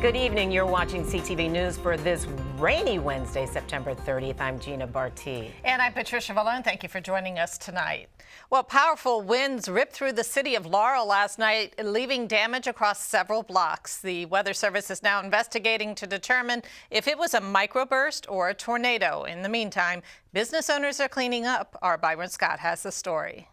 Good evening. You're watching CTV News for this rainy Wednesday, September 30th. I'm Gina Barty. And I'm Patricia Valone. Thank you for joining us tonight. Well, powerful winds ripped through the city of Laurel last night, leaving damage across several blocks. The Weather Service is now investigating to determine if it was a microburst or a tornado. In the meantime, business owners are cleaning up. Our Byron Scott has the story.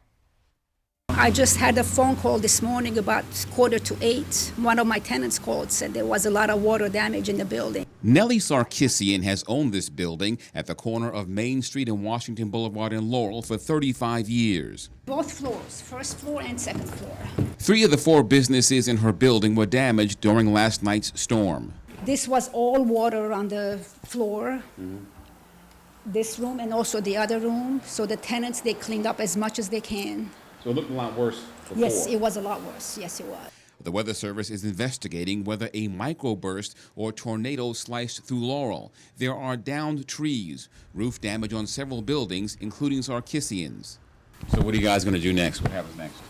I just had a phone call this morning about 7:45. One of my tenants called, said there was a lot of water damage in the building. Nellie Sarkissian has owned this building at the corner of Main Street and Washington Boulevard in Laurel for 35 years. Both floors, first floor and second floor. 3 of the 4 businesses in her building were damaged during last night's storm. This was all water on the floor. This room and also the other room. So the tenants, they cleaned up as much as they can. So it looked a lot worse before. Yes, it was a lot worse. Yes, it was. The Weather Service is investigating whether a microburst or tornado sliced through Laurel. There are downed trees, roof damage on several buildings, including Sarkissian's. So what are you guys going to do next? What happens next?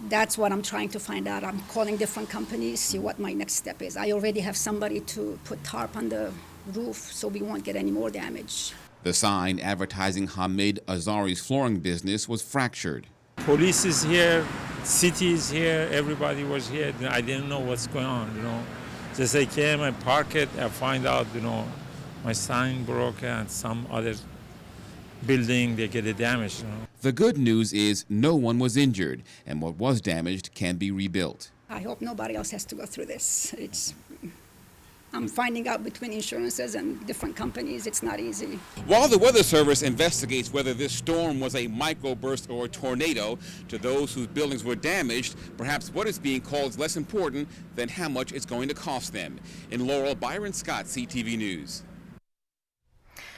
That's what I'm trying to find out. I'm calling different companies, see what my next step is. I already have somebody to put tarp on the roof so we won't get any more damage. The sign advertising Hamid Azari's flooring business was fractured. Police is here, city is here, everybody was here. I didn't know what's going on, Just I came and parked it, I find out, my sign broke and some other building, they get a damage, The good news is no one was injured, and what was damaged can be rebuilt. I hope nobody else has to go through this. I'm finding out between insurances and different companies, it's not easy. While the Weather Service investigates whether this storm was a microburst or a tornado, to those whose buildings were damaged, perhaps what is being called is less important than how much it's going to cost them. In Laurel, Byron Scott, CTV News.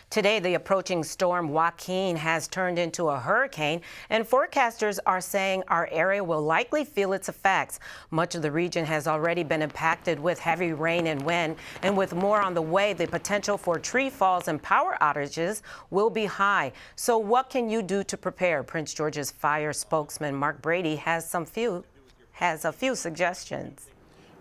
Today, the approaching storm Joaquin has turned into a hurricane, and forecasters are saying our area will likely feel its effects. Much of the region has already been impacted with heavy rain and wind, and with more on the way, the potential for tree falls and power outages will be high. So what can you do to prepare? Prince George's fire spokesman Mark Brady has a few suggestions.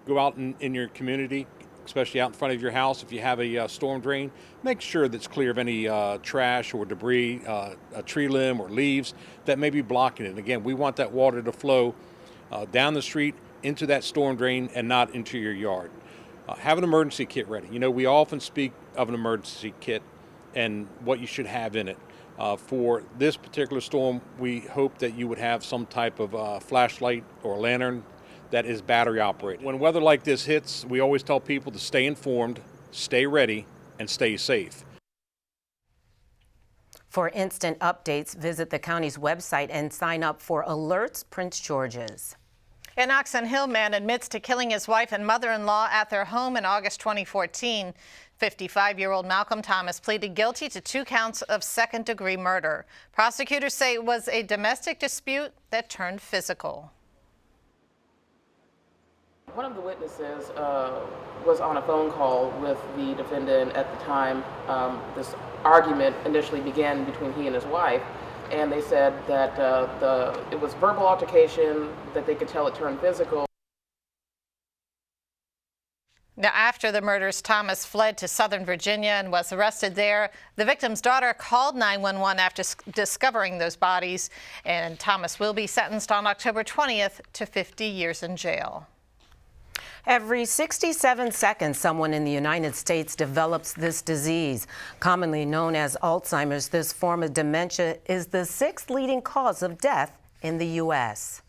Go out in your community, especially out in front of your house. If you have a storm drain, make sure that's clear of any trash or debris, a tree limb or leaves that may be blocking it. And again, we want that water to flow down the street into that storm drain and not into your yard. Have an emergency kit ready. We often speak of an emergency kit and what you should have in it. For this particular storm, we hope that you would have some type of flashlight or lantern that is battery operated. When weather like this hits, we always tell people to stay informed, stay ready, and stay safe. For instant updates, visit the county's website and sign up for Alerts Prince George's. An Oxon Hill man admits to killing his wife and mother-in-law at their home in August 2014. 55-year-old Malcolm Thomas pleaded guilty to 2 counts of second-degree murder. Prosecutors say it was a domestic dispute that turned physical. One of the witnesses was on a phone call with the defendant at the time this argument initially began between he and his wife, and they said that it was verbal altercation, that they could tell it turned physical. Now, after the murders, Thomas fled to Southern Virginia and was arrested there. The victim's daughter called 911 after discovering those bodies, and Thomas will be sentenced on October 20th to 50 years in jail. Every 67 seconds, someone in the United States develops this disease. Commonly known as Alzheimer's, this form of dementia is the 6th leading cause of death in the U.S.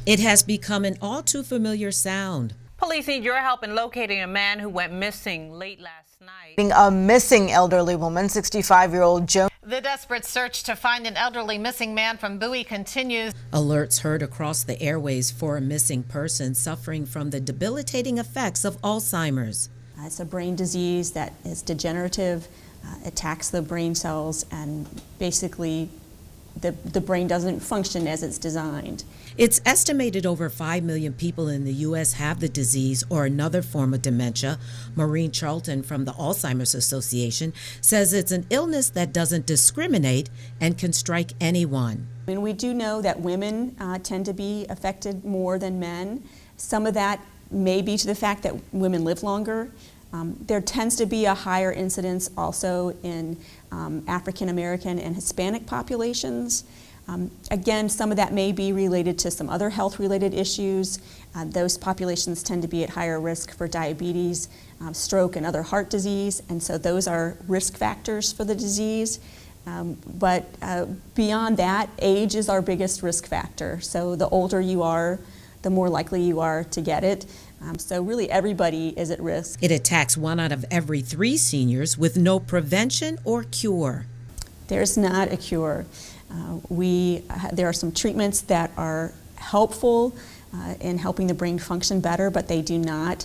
It has become an all too familiar sound. Police need your help in locating a man who went missing late last night. A missing elderly woman, 65-year-old Joan. The desperate search to find an elderly missing man from Bowie continues. Alerts heard across the airways for a missing person suffering from the debilitating effects of Alzheimer's. It's a brain disease that is degenerative, attacks the brain cells, and basically the brain doesn't function as it's designed. It's estimated over 5 million people in the U.S. have the disease or another form of dementia. Maureen Charlton from the Alzheimer's Association says it's an illness that doesn't discriminate and can strike anyone. And we do know that women tend to be affected more than men. Some of that may be to the fact that women live longer. There tends to be a higher incidence also in African American and Hispanic populations. Again, some of that may be related to some other health-related issues. Those populations tend to be at higher risk for diabetes, stroke, and other heart disease, and so those are risk factors for the disease. But beyond that, age is our biggest risk factor. So the older you are, the more likely you are to get it. So really everybody is at risk. It attacks 1 out of every 3 seniors with no prevention or cure. There's not a cure. There are some treatments that are helpful in helping the brain function better, but they do not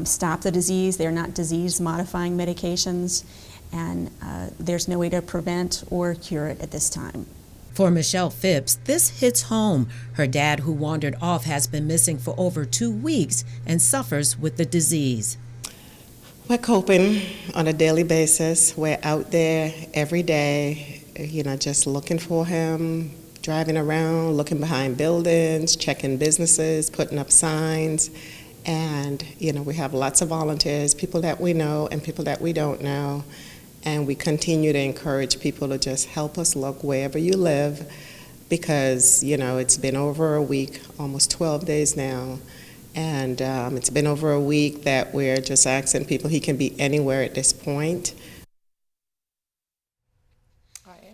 stop the disease. They're not disease-modifying medications, and there's no way to prevent or cure it at this time. For Michelle Phipps, this hits home. Her dad, who wandered off, has been missing for over 2 weeks and suffers with the disease. We're coping on a daily basis. We're out there every day, just looking for him, driving around, looking behind buildings, checking businesses, putting up signs. And, we have lots of volunteers, people that we know and people that we don't know. And we continue to encourage people to just help us look wherever you live, because, it's been over a week, almost 12 days now. And it's been over a week that we're just asking people, he can be anywhere at this point.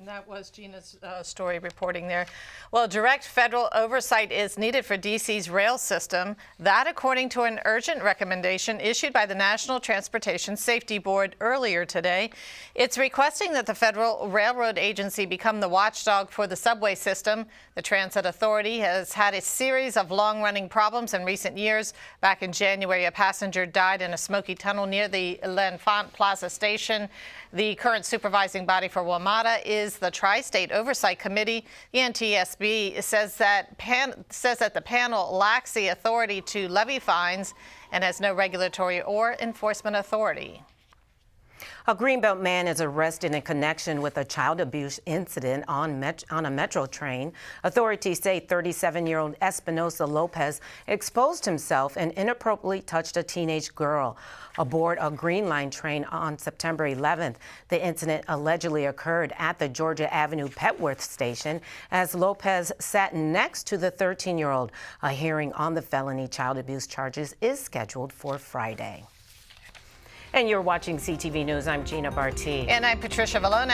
That was Gina's story reporting there. Well, direct federal oversight is needed for D.C.'s rail system. That, according to an urgent recommendation issued by the National Transportation Safety Board earlier today. It's requesting that the Federal Railroad Agency become the watchdog for the subway system. The Transit Authority has had a series of long-running problems in recent years. Back in January, a passenger died in a smoky tunnel near the L'Enfant Plaza station. The current supervising body for WMATA is the Tri-State Oversight Committee. The NTSB says that the panel lacks the authority to levy fines and has no regulatory or enforcement authority. A Greenbelt man is arrested in connection with a child abuse incident on a metro train. Authorities say 37-year-old Espinosa Lopez exposed himself and inappropriately touched a teenage girl aboard a Green Line train on September 11th. The incident allegedly occurred at the Georgia Avenue Petworth station as Lopez sat next to the 13-year-old. A hearing on the felony child abuse charges is scheduled for Friday. And you're watching CTV News. I'm Gina Barti. And I'm Patricia Valona.